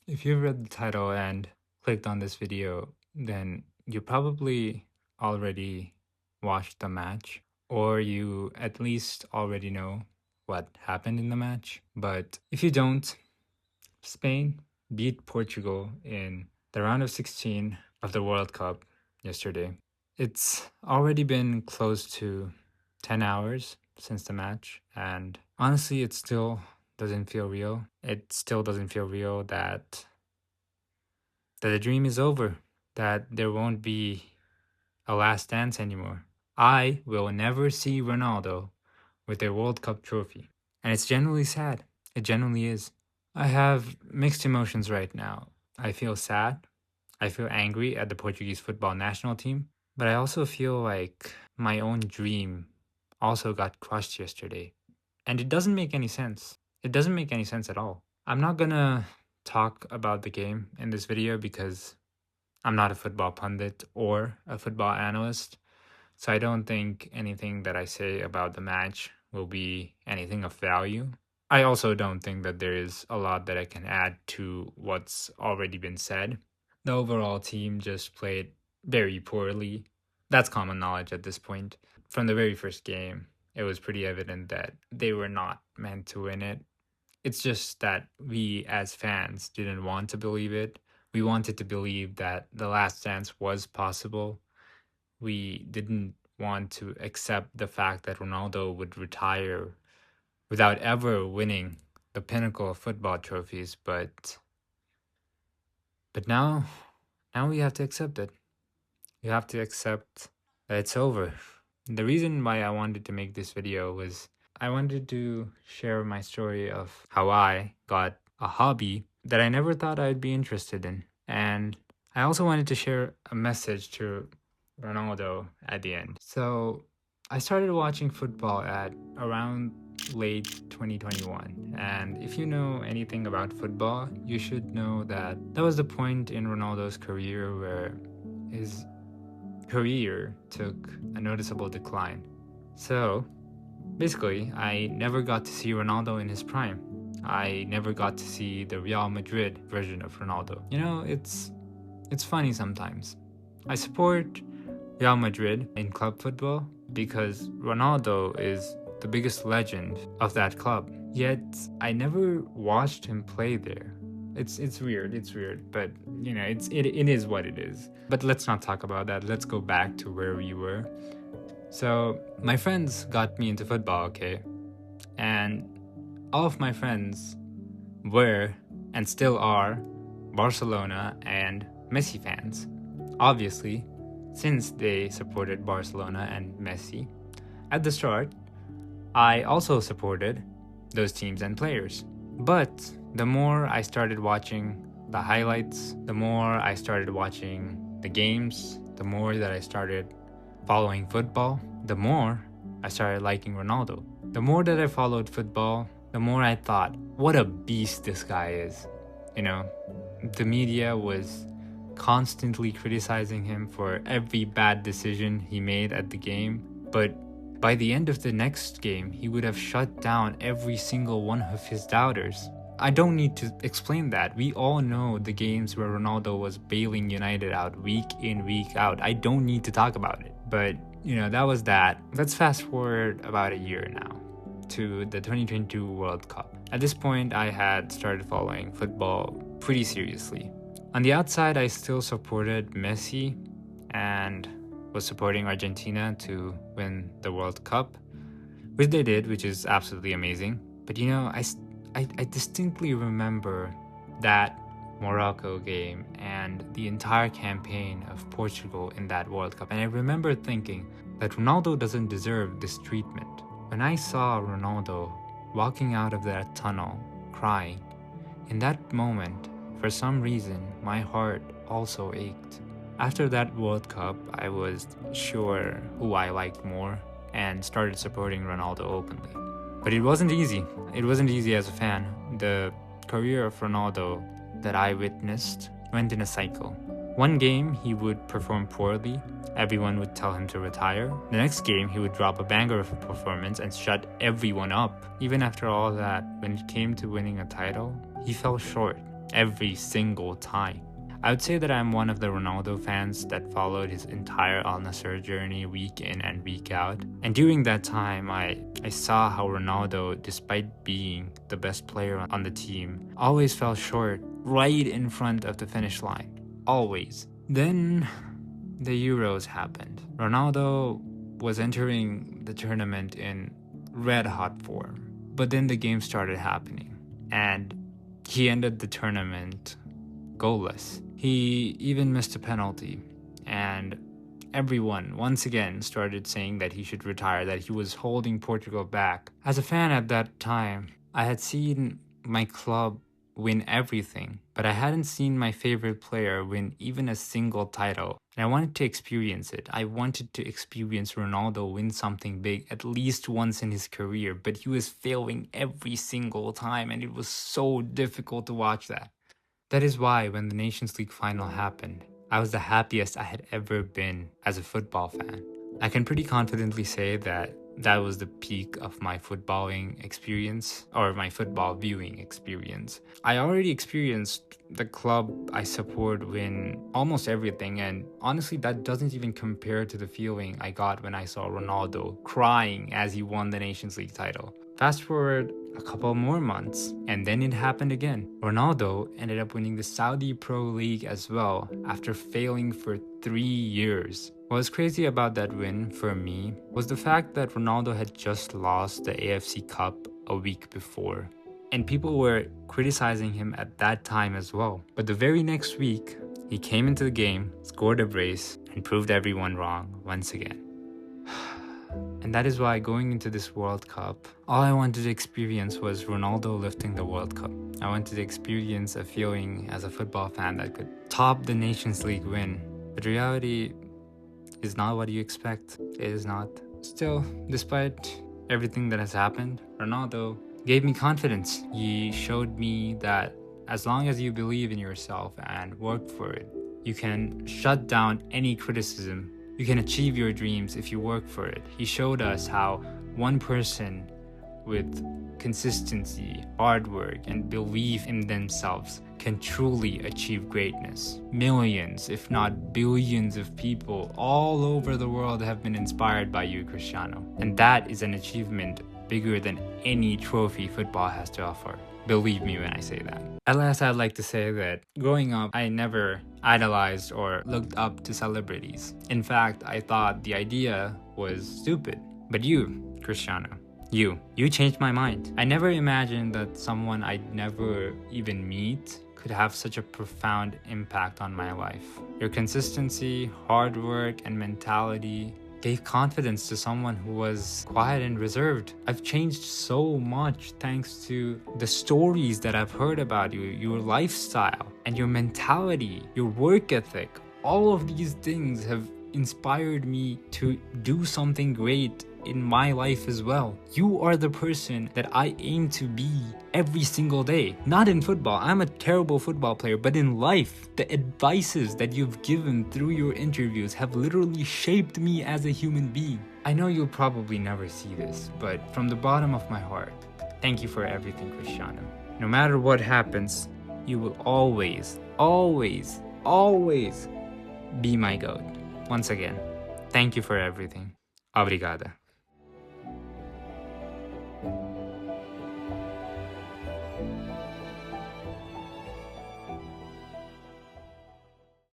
If you've read the title and clicked on this video, then you probably already watched the match, or you at least already know what happened in the match. But if you don't, Spain beat Portugal in the round of 16 of the World Cup yesterday. It's already been close to 10 hours since the match, and honestly, it still doesn't feel real. It still doesn't feel real that the dream is over, that there won't be a last dance anymore. I will never see Ronaldo with a World Cup trophy. And it's genuinely sad. It genuinely is. I have mixed emotions right now. I feel sad. I feel angry at the Portuguese football national team. But I also feel like my own dream also got crushed yesterday. And it doesn't make any sense. It doesn't make any sense at all. I'm not gonna talk about the game in this video because I'm not a football pundit or a football analyst, so I don't think anything that I say about the match will be anything of value. I also don't think that there is a lot that I can add to what's already been said. The overall team just played very poorly. That's common knowledge at this point. From the very first game, it was pretty evident that they were not meant to win it. It's just that we as fans didn't want to believe it. We wanted to believe that the last dance was possible. We didn't want to accept the fact that Ronaldo would retire without ever winning the pinnacle of football trophies, but now we have to accept it. We have to accept that it's over. The reason why I wanted to make this video was I wanted to share my story of how I got a hobby that I never thought I'd be interested in. And I also wanted to share a message to Ronaldo at the end. So I started watching football at around late 2021. And if you know anything about football, you should know that that was the point in Ronaldo's career where his career took a noticeable decline. So basically, I never got to see Ronaldo in his prime. I never got to see the Real Madrid version of Ronaldo. You know, it's funny sometimes. I support Real Madrid in club football because Ronaldo is the biggest legend of that club. Yet I never watched him play there. It's weird, but you know, it is what it is. But let's not talk about that. Let's go back to where we were. So my friends got me into football, okay? And all of my friends were and still are Barcelona and Messi fans. Obviously, since they supported Barcelona and Messi, at the start, I also supported those teams and players. But the more I started watching the highlights, the more I started watching the games, the more that I started following football, the more I started liking Ronaldo. The more that I followed football, the more I thought, what a beast this guy is. You know, the media was constantly criticizing him for every bad decision he made at the game, but by the end of the next game, he would have shut down every single one of his doubters. I don't need to explain that. We all know the games where Ronaldo was bailing United out week in, week out. I don't need to talk about it. But, you know, that was that. Let's fast forward about a year now to the 2022 World Cup. At this point, I had started following football pretty seriously. On the outside, I still supported Messi and was supporting Argentina to win the World Cup, which they did, which is absolutely amazing. But you know, I distinctly remember that Morocco game and the entire campaign of Portugal in that World Cup. And I remember thinking that Ronaldo doesn't deserve this treatment. When I saw Ronaldo walking out of that tunnel crying, in that moment, for some reason, my heart also ached. After that World Cup, I was sure who I liked more and started supporting Ronaldo openly. But it wasn't easy. It wasn't easy as a fan. The career of Ronaldo that I witnessed went in a cycle. One game, he would perform poorly. Everyone would tell him to retire. The next game, he would drop a banger of a performance and shut everyone up. Even after all that, when it came to winning a title, he fell short. every single time. I would say that I'm one of the Ronaldo fans that followed his entire Al Nassr journey week in and week out. And during that time, I saw how Ronaldo, despite being the best player on the team, always fell short right in front of the finish line. Always. Then the Euros happened. Ronaldo was entering the tournament in red hot form. But then the game started happening. And he ended the tournament goalless. He even missed a penalty, and everyone once again started saying that he should retire, that he was holding Portugal back. As a fan at that time, I had seen my club win everything, but I hadn't seen my favorite player win even a single title. And I wanted to experience it. I wanted to experience Ronaldo win something big at least once in his career, but he was failing every single time, and it was so difficult to watch that. That is why when the Nations League final happened, I was the happiest I had ever been as a football fan. I can pretty confidently say that that was the peak of my footballing experience, or my football viewing experience. I already experienced the club I support win almost everything, and honestly that doesn't even compare to the feeling I got when I saw Ronaldo crying as he won the Nations League title. Fast forward a couple more months, and then it happened again. Ronaldo ended up winning the Saudi Pro League as well after failing for 3 years. What was crazy about that win for me was the fact that Ronaldo had just lost the AFC Cup a week before, and people were criticizing him at that time as well. But the very next week, he came into the game, scored a brace, and proved everyone wrong once again. And that is why going into this World Cup, all I wanted to experience was Ronaldo lifting the World Cup. I wanted to experience a feeling as a football fan that could top the Nations League win. But reality is not what you expect. It is not. Still, despite everything that has happened, Ronaldo gave me confidence. He showed me that as long as you believe in yourself and work for it, you can shut down any criticism. You can achieve your dreams if you work for it. He showed us how one person with consistency, hard work, and belief in themselves can truly achieve greatness. Millions, if not billions of people all over the world have been inspired by You Cristiano. And that is an achievement bigger than any trophy football has to offer. Believe me when I say that. At last, I'd like to say that growing up, I never idolized or looked up to celebrities. In fact, I thought the idea was stupid. But you, Cristiano, you changed my mind. I never imagined that someone I'd never even meet could have such a profound impact on my life. Your consistency, hard work, and mentality gave confidence to someone who was quiet and reserved. I've changed so much thanks to the stories that I've heard about you, your lifestyle, and your mentality, your work ethic. All of these things have inspired me to do something great in my life as well. You are the person that I aim to be every single day. Not in football, I'm a terrible football player, but in life, the advices that you've given through your interviews have literally shaped me as a human being. I know you'll probably never see this, but from the bottom of my heart, thank you for everything, Cristiano. No matter what happens, you will always, always, always be my GOAT. Once again, thank you for everything. Obrigada.